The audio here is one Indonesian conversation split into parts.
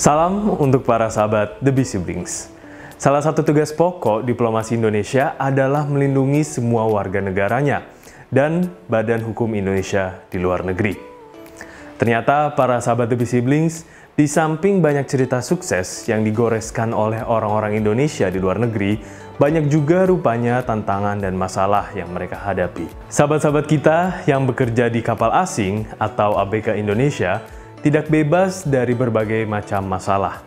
Salam untuk para sahabat The Bee Siblings. Salah satu tugas pokok diplomasi Indonesia adalah melindungi semua warga negaranya dan badan hukum Indonesia di luar negeri. Ternyata para sahabat The Bee Siblings, di samping banyak cerita sukses yang digoreskan oleh orang-orang Indonesia di luar negeri, banyak juga rupanya tantangan dan masalah yang mereka hadapi. Sahabat-sahabat kita yang bekerja di kapal asing atau ABK Indonesia tidak bebas dari berbagai macam masalah.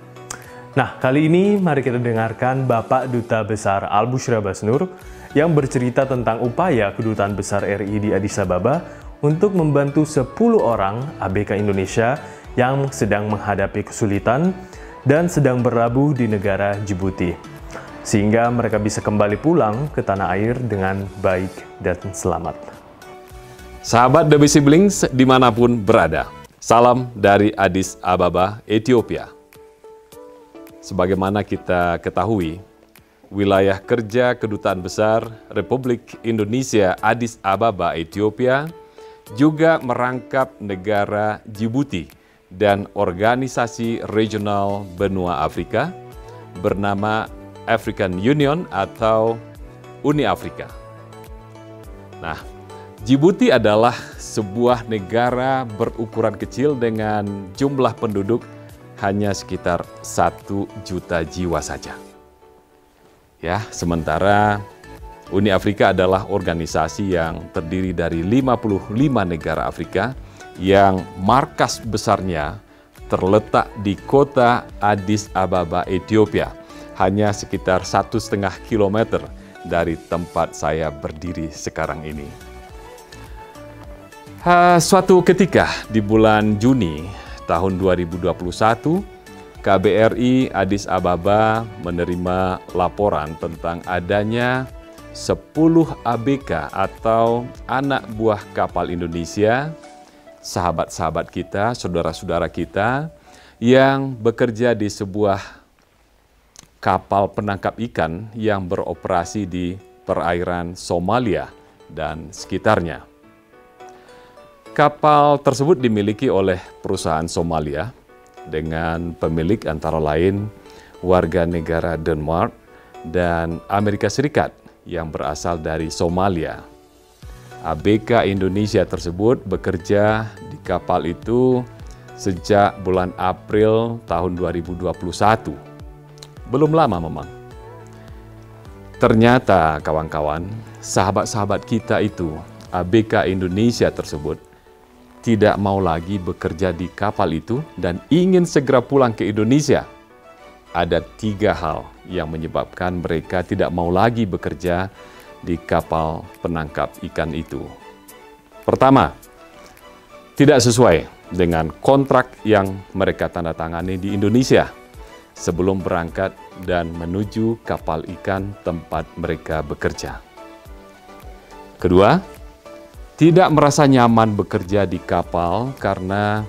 Nah, kali ini mari kita dengarkan Bapak Duta Besar Al-Bushra Basnur yang bercerita tentang upaya Kedutaan Besar RI di Addis Ababa untuk membantu 10 orang ABK Indonesia yang sedang menghadapi kesulitan dan sedang berlabuh di negara Djibouti, sehingga mereka bisa kembali pulang ke tanah air dengan baik dan selamat. Sahabat The Bee Siblings dimanapun berada, salam dari Addis Ababa, Ethiopia. Sebagaimana kita ketahui, wilayah kerja Kedutaan Besar Republik Indonesia Addis Ababa, Ethiopia juga merangkap negara Djibouti dan organisasi regional benua Afrika bernama African Union atau Uni Afrika. Nah, Djibouti adalah sebuah negara berukuran kecil dengan jumlah penduduk hanya sekitar 1 juta jiwa saja. Ya, sementara Uni Afrika adalah organisasi yang terdiri dari 55 negara Afrika yang markas besarnya terletak di kota Addis Ababa, Ethiopia, hanya sekitar 1,5 kilometer dari tempat saya berdiri sekarang ini. Suatu ketika di bulan Juni tahun 2021, KBRI Addis Ababa menerima laporan tentang adanya 10 ABK atau anak buah kapal Indonesia, sahabat-sahabat kita, saudara-saudara kita, yang bekerja di sebuah kapal penangkap ikan yang beroperasi di perairan Somalia dan sekitarnya. Kapal tersebut dimiliki oleh perusahaan Somalia dengan pemilik antara lain warga negara Denmark dan Amerika Serikat yang berasal dari Somalia. ABK Indonesia tersebut bekerja di kapal itu sejak bulan April tahun 2021. Belum lama memang. Ternyata kawan-kawan, sahabat-sahabat kita itu, ABK Indonesia tersebut, tidak mau lagi bekerja di kapal itu dan ingin segera pulang ke Indonesia. Ada 3 hal yang menyebabkan mereka tidak mau lagi bekerja di kapal penangkap ikan itu. Pertama, tidak sesuai dengan kontrak yang mereka tanda tangani di Indonesia sebelum berangkat dan menuju kapal ikan tempat mereka bekerja. Kedua, tidak merasa nyaman bekerja di kapal karena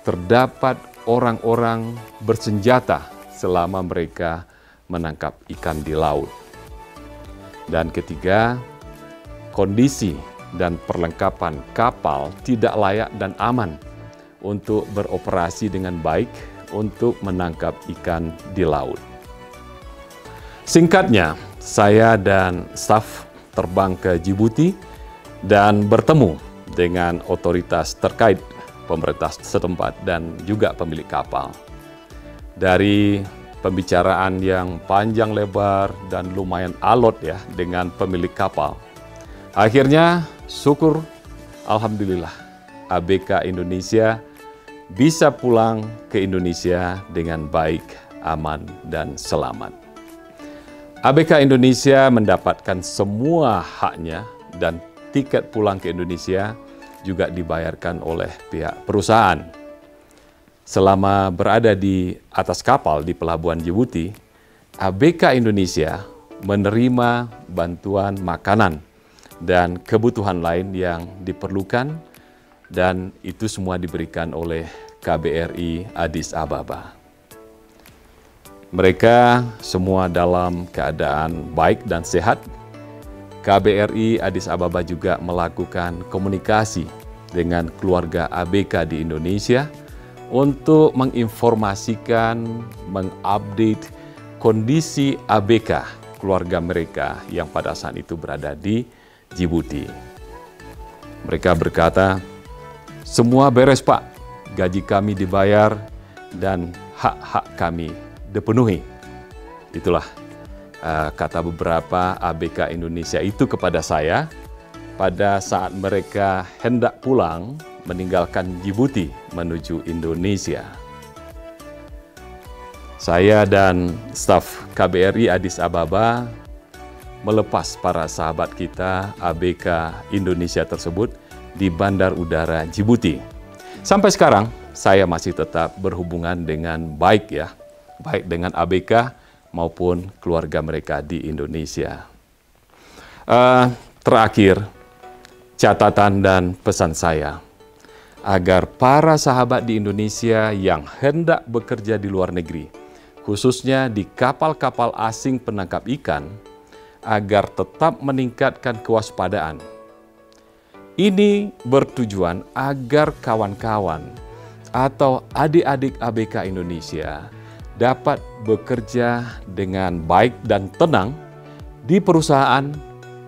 terdapat orang-orang bersenjata selama mereka menangkap ikan di laut. Dan ketiga, kondisi dan perlengkapan kapal tidak layak dan aman untuk beroperasi dengan baik untuk menangkap ikan di laut. Singkatnya, saya dan staf terbang ke Djibouti dan bertemu dengan otoritas terkait pemerintah setempat dan juga pemilik kapal. Dari pembicaraan yang panjang lebar dan lumayan alot ya dengan pemilik kapal, akhirnya syukur alhamdulillah ABK Indonesia bisa pulang ke Indonesia dengan baik, aman, dan selamat. ABK Indonesia mendapatkan semua haknya dan tiket pulang ke Indonesia juga dibayarkan oleh pihak perusahaan. Selama berada di atas kapal di pelabuhan Djibouti, ABK Indonesia menerima bantuan makanan dan kebutuhan lain yang diperlukan, dan itu semua diberikan oleh KBRI Addis Ababa. Mereka semua dalam keadaan baik dan sehat. KBRI Addis Ababa juga melakukan komunikasi dengan keluarga ABK di Indonesia untuk menginformasikan, mengupdate kondisi ABK keluarga mereka yang pada saat itu berada di Djibouti. Mereka berkata, "Semua beres Pak, gaji kami dibayar dan hak-hak kami dipenuhi." Itulah kata beberapa ABK Indonesia itu kepada saya pada saat mereka hendak pulang meninggalkan Djibouti menuju Indonesia. Saya dan staf KBRI Addis Ababa melepas para sahabat kita ABK Indonesia tersebut di Bandar Udara Djibouti. Sampai sekarang saya masih tetap berhubungan dengan baik dengan ABK maupun keluarga mereka di Indonesia. Terakhir, catatan dan pesan saya agar para sahabat di Indonesia yang hendak bekerja di luar negeri, khususnya di kapal-kapal asing penangkap ikan, agar tetap meningkatkan kewaspadaan. Ini bertujuan agar kawan-kawan atau adik-adik ABK Indonesia dapat bekerja dengan baik dan tenang di perusahaan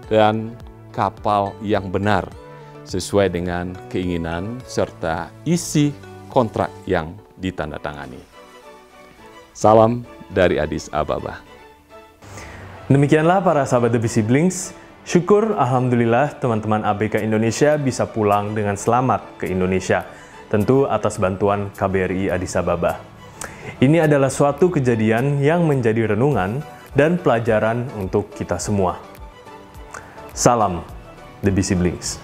dan kapal yang benar, sesuai dengan keinginan serta isi kontrak yang ditandatangani. Salam dari Addis Ababa. Demikianlah para sahabat The Bee Siblings. Syukur alhamdulillah teman-teman ABK Indonesia bisa pulang dengan selamat ke Indonesia. Tentu atas bantuan KBRI Addis Ababa. Ini adalah suatu kejadian yang menjadi renungan dan pelajaran untuk kita semua. Salam The Bee Siblings.